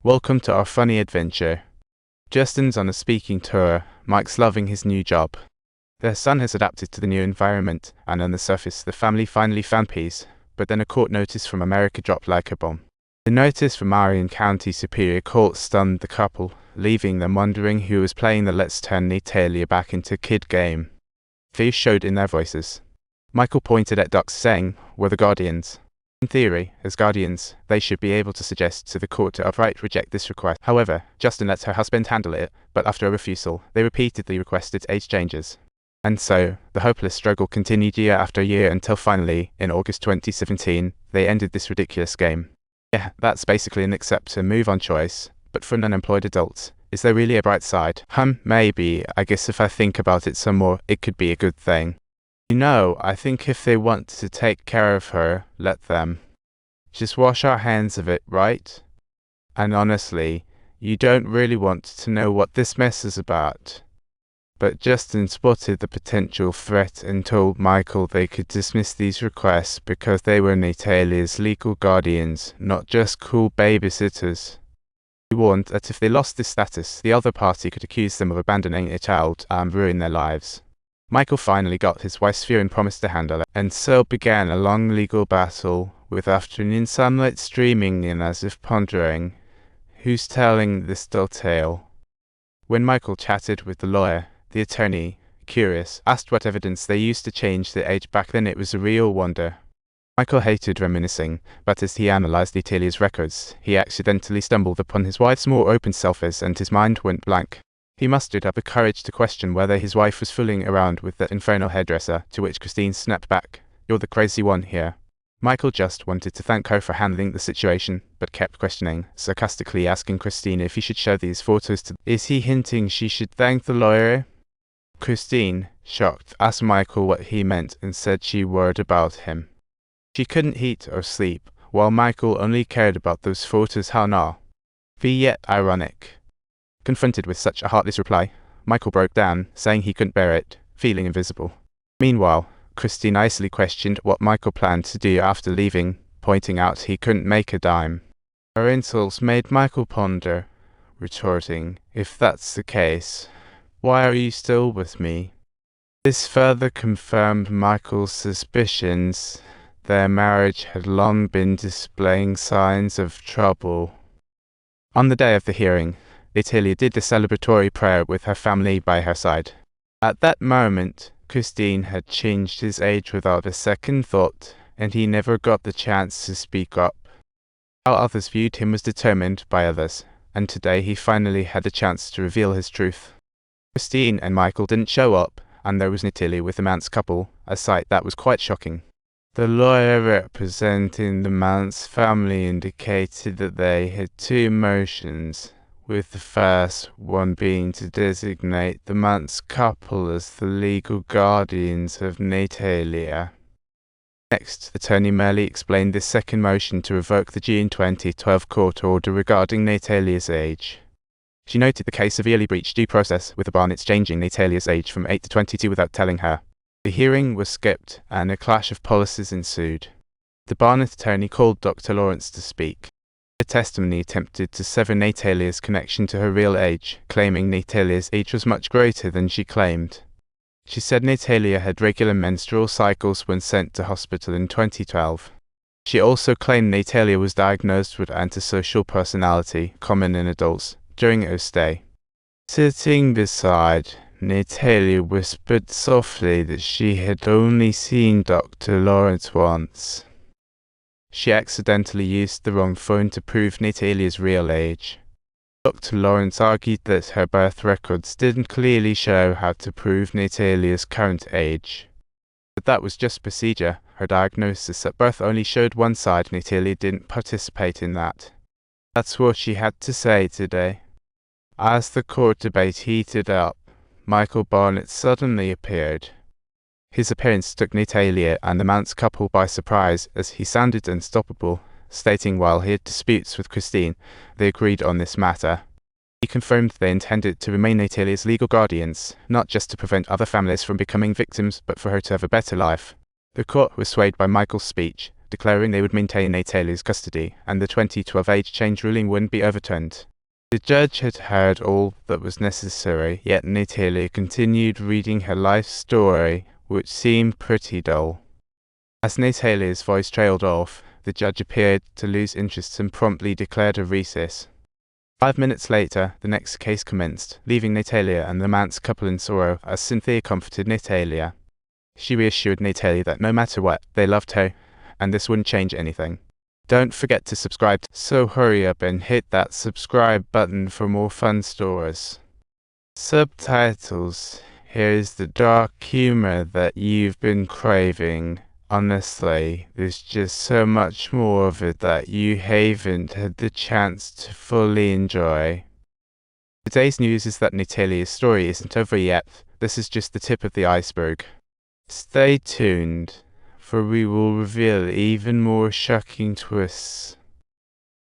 Welcome to our funny adventure. Justin's on a speaking tour. Mike's loving his new job. Their son has adapted to the new environment, and on the surface, the family finally found peace. But then a court notice from America dropped like a bomb. The notice from Marion County Superior Court stunned the couple, leaving them wondering who was playing the "let's turn Natalia back into kid" game. Fear showed in their voices. Michael pointed at ducks, saying, "We're the guardians." In theory, as guardians, they should be able to suggest to the court to outright reject this request. However, Justin lets her husband handle it, but after a refusal, they repeatedly requested age changes. And so, the hopeless struggle continued year after year until finally, in August 2017, they ended this ridiculous game. Yeah, that's basically an accept and move on choice, but for an unemployed adult, is there really a bright side? Maybe. I guess if I think about it some more, it could be a good thing. I think if they want to take care of her, let them. Just wash our hands of it, right? And honestly, you don't really want to know what this mess is about. But Justin spotted the potential threat and told Michael they could dismiss these requests because they were Natalia's legal guardians, not just cool babysitters. He warned that if they lost this status, the other party could accuse them of abandoning a child and ruin their lives. Michael finally got his wife's fear and promised to handle it, and so began a long legal battle, with afternoon sunlight streaming in as if pondering, who's telling this dull tale? When Michael chatted with the lawyer, the attorney, curious, asked what evidence they used to change the age back then. It was a real wonder. Michael hated reminiscing, but as he analyzed Natalia's records, he accidentally stumbled upon his wife's more open selfies and his mind went blank. He mustered up the courage to question whether his wife was fooling around with that infernal hairdresser, to which Christine snapped back, "You're the crazy one here." Michael just wanted to thank her for handling the situation, but kept questioning, sarcastically asking Christine if he should show these photos to them. Is he hinting she should thank the lawyer? Christine, shocked, asked Michael what he meant and said she worried about him. She couldn't eat or sleep, while Michael only cared about those photos. How nah? Yet ironic. Confronted with such a heartless reply, Michael broke down, saying he couldn't bear it, feeling invisible. Meanwhile, Christine icily questioned what Michael planned to do after leaving, pointing out he couldn't make a dime. Her insults made Michael ponder, retorting, "If that's the case, why are you still with me?" This further confirmed Michael's suspicions. Their marriage had long been displaying signs of trouble. On the day of the hearing, Natalia did the celebratory prayer with her family by her side. At that moment, Christine had changed his age without a second thought, and he never got the chance to speak up. How others viewed him was determined by others, and today he finally had a chance to reveal his truth. Christine and Michael didn't show up, and there was Natalia with the Mance couple, a sight that was quite shocking. The lawyer representing the Mance family indicated that they had two motions, with the first one being to designate the Mance couple as the legal guardians of Natalia. Next, the attorney merely explained this second motion to revoke the June 2012 court order regarding Natalia's age. She noted the case severely breached due process, with the Barnetts changing Natalia's age from 8 to 22 without telling her. The hearing was skipped, and a clash of policies ensued. The Barnett attorney called Dr. Lawrence to speak. The testimony attempted to sever Natalia's connection to her real age, claiming Natalia's age was much greater than she claimed. She said Natalia had regular menstrual cycles when sent to hospital in 2012. She also claimed Natalia was diagnosed with antisocial personality, common in adults, during her stay. Sitting beside, Natalia whispered softly that she had only seen Dr. Lawrence once. She accidentally used the wrong phone to prove Natalia's real age. Dr. Lawrence argued that her birth records didn't clearly show how to prove Natalia's current age. But that was just procedure. Her diagnosis at birth only showed one side. Natalia didn't participate in that. That's what she had to say today. As the court debate heated up, Michael Barnett suddenly appeared. His appearance took Natalia and the Mance couple by surprise, as he sounded unstoppable, stating while he had disputes with Christine, they agreed on this matter. He confirmed they intended to remain Natalia's legal guardians, not just to prevent other families from becoming victims, but for her to have a better life. The court was swayed by Michael's speech, declaring they would maintain Natalia's custody, and the 2012 age change ruling wouldn't be overturned. The judge had heard all that was necessary, yet Natalia continued reading her life story, which seemed pretty dull. As Natalia's voice trailed off, the judge appeared to lose interest and promptly declared a recess. 5 minutes later, the next case commenced, leaving Natalia and the man's couple in sorrow as Cynthia comforted Natalia. She reassured Natalia that no matter what, they loved her, and this wouldn't change anything. Don't forget to subscribe, so hurry up and hit that subscribe button for more fun stories. Subtitles. Here's the dark humor that you've been craving. Honestly, there's just so much more of it that you haven't had the chance to fully enjoy. Today's news is that Natalia's story isn't over yet. This is just the tip of the iceberg. Stay tuned, for we will reveal even more shocking twists.